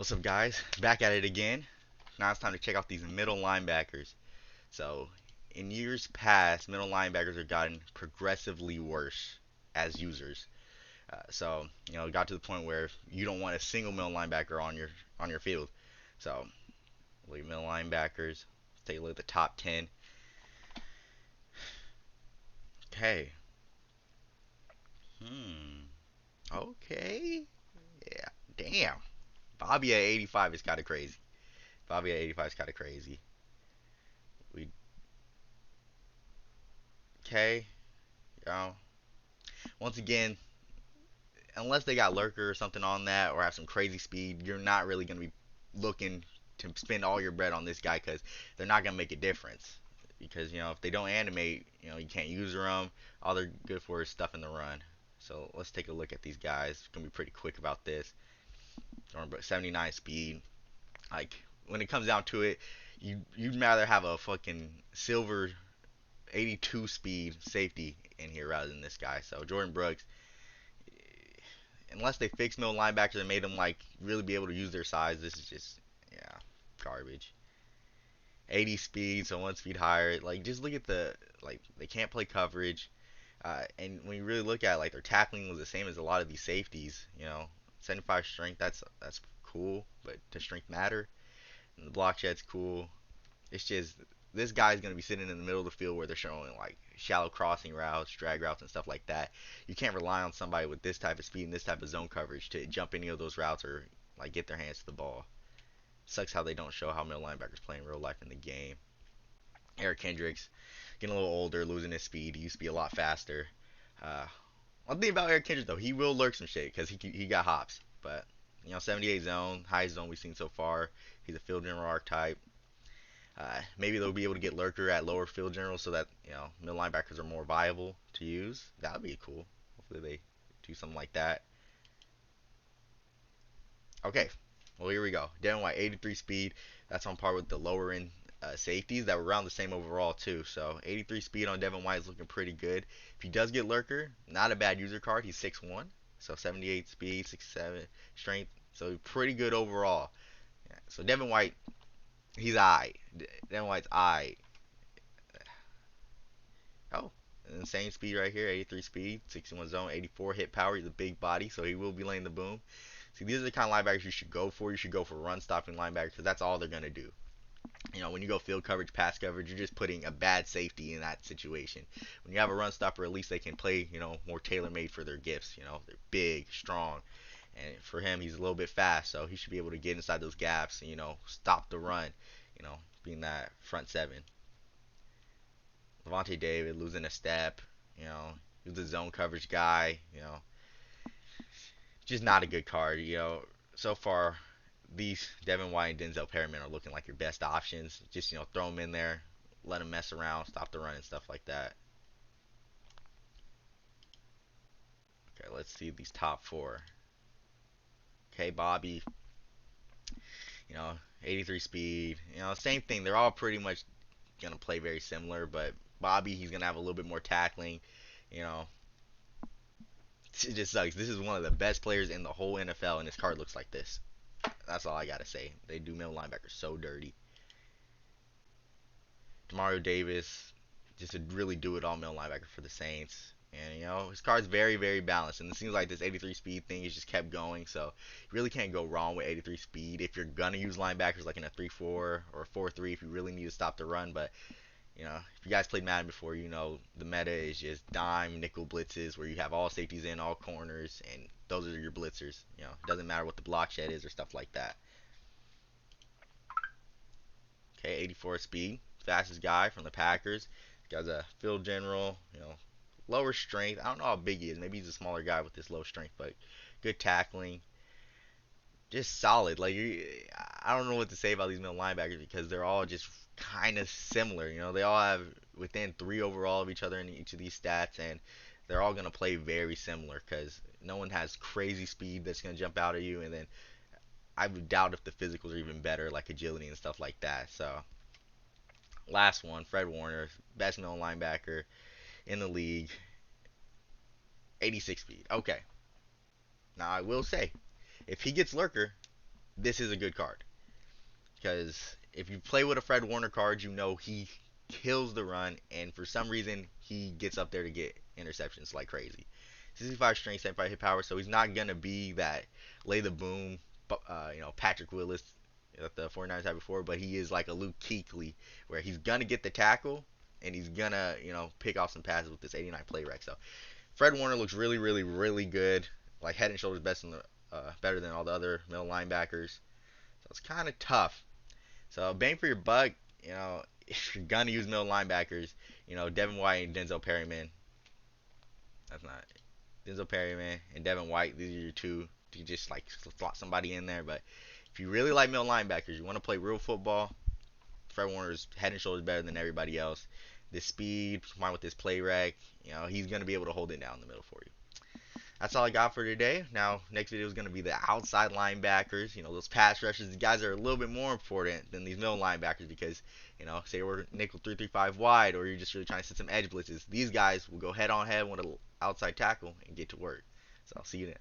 What's up, guys? Back at it again. Now it's time to check out these middle linebackers. So, in years past, middle linebackers have gotten progressively worse as users. It got to the point where you don't want a single middle linebacker on your field. So, look at middle linebackers. Let's take a look at the top 10. Okay. Hmm. Okay. Yeah. Damn. Bobby at 85 is kind of crazy. Bobby at 85 is kind of crazy. We okay. You know, once again, unless they got lurker or something on that or have some crazy speed, you're not really going to be looking to spend all your bread on this guy because they're not going to make a difference. Because if they don't animate, you can't use them. All they're good for is stuff in the run. So let's take a look at these guys. It's gonna be pretty quick about this. 79 speed. Like when it comes down to it, you'd rather have a fucking silver 82 speed safety in here rather than this guy. So Jordan Brooks, unless they fix middle linebackers and made them like really be able to use their size, this is just yeah, garbage. 80 speed, so one speed higher. Like just look at they can't play coverage. And when you really look at like their tackling was the same as a lot of these safeties. 75 strength, that's cool, but does strength matter? And the block shed cool. It's just this guy's gonna be sitting in the middle of the field where they're showing like shallow crossing routes, drag routes, and stuff like that. You can't rely on somebody with this type of speed and this type of zone coverage to jump any of those routes or like get their hands to the ball. Sucks how they don't show how middle linebackers play in real life in the game. Eric Kendricks getting a little older, losing his speed. He used to be a lot faster. Uh, One thing about Eric Kendricks though, he will lurk some shit because he got hops. But 78 zone, highest zone we've seen so far. He's a field general archetype. Maybe they'll be able to get lurker at lower field generals so that middle linebackers are more viable to use. That would be cool. Hopefully they do something like that. Okay, well here we go. Devin White, 83 speed. That's on par with the lower end safeties that were around the same overall too. So 83 speed on Devin White is looking pretty good. If he does get lurker, not a bad user card. He's 6'1", so 78 speed, 6'7" strength. So pretty good overall. Yeah, so Devin White, he's alright. Devin White's alright. Oh, insane speed right here, 83 speed, 61 zone, 84 hit power. He's a big body, so he will be laying the boom. See, these are the kind of linebackers you should go for. You should go for run stopping linebackers because that's all they're going to do. When you go field coverage, pass coverage, you're just putting a bad safety in that situation. When you have a run stopper, at least they can play, more tailor made for their gifts. They're big, strong. And for him, he's a little bit fast, so he should be able to get inside those gaps and, stop the run, being that front seven. Levante David losing a step, he was a zone coverage guy, just not a good card. So far these Devin White and Denzel Perryman are looking like your best options. Just throw them in there, let them mess around, stop the run and stuff like that. Okay, let's see these top four. Okay, Bobby, you know, 83 speed. Same thing. They're all pretty much gonna play very similar, but Bobby, he's gonna have a little bit more tackling. You know, it just sucks. This is one of the best players in the whole NFL, and his card looks like this. That's all I gotta say. They do middle linebackers so dirty. Demario Davis, just a really do it all middle linebacker for the Saints. And his card's very, very balanced. And it seems like this 83 speed thing has just kept going. So you really can't go wrong with 83 speed if you're gonna use linebackers like in a 3-4 or a 4-3 if you really need to stop the run. But if you guys played Madden before, the meta is just dime nickel blitzes where you have all safeties in, all corners, and those are your blitzers. It doesn't matter what the block shed is or stuff like that. Okay, 84 speed, fastest guy from the Packers. This guy's a field general, lower strength. I don't know how big he is. Maybe he's a smaller guy with this low strength, but good tackling. Just solid. I don't know what to say about these middle linebackers because they're all just kind of similar. They all have within 3 overall of each other in each of these stats, and they're all going to play very similar because no one has crazy speed that's going to jump out at you, and then I would doubt if the physicals are even better, like agility and stuff like that. So, last one, Fred Warner, best middle linebacker in the league, 86 speed. Okay. Now, I will say, if he gets Lurker, this is a good card. Because if you play with a Fred Warner card, you know he kills the run, and for some reason, he gets up there to get interceptions like crazy. 65 strength, 75 hit power, so he's not going to be that lay the boom, Patrick Willis that the 49ers had before, but he is like a Luke Kuechly, where he's going to get the tackle, and he's going to, pick off some passes with this 89 play rec. So Fred Warner looks really, really, really good, like head and shoulders better than all the other middle linebackers. So it's kind of tough. So bang for your buck, if you're gonna use middle linebackers, Devin White and Denzel Perryman. That's not Denzel Perryman and Devin White. These are your two. You just like slot somebody in there. But if you really like middle linebackers, you want to play real football. Fred Warner's head and shoulders better than everybody else. This speed combined with this play rec, he's gonna be able to hold it down in the middle for you. That's all I got for today. Now, next video is going to be the outside linebackers. Those pass rushers. These guys are a little bit more important than these middle linebackers because, say we're nickel 3-3-5 wide, or you're just really trying to set some edge blitzes. These guys will go head on head with an outside tackle and get to work. So I'll see you then.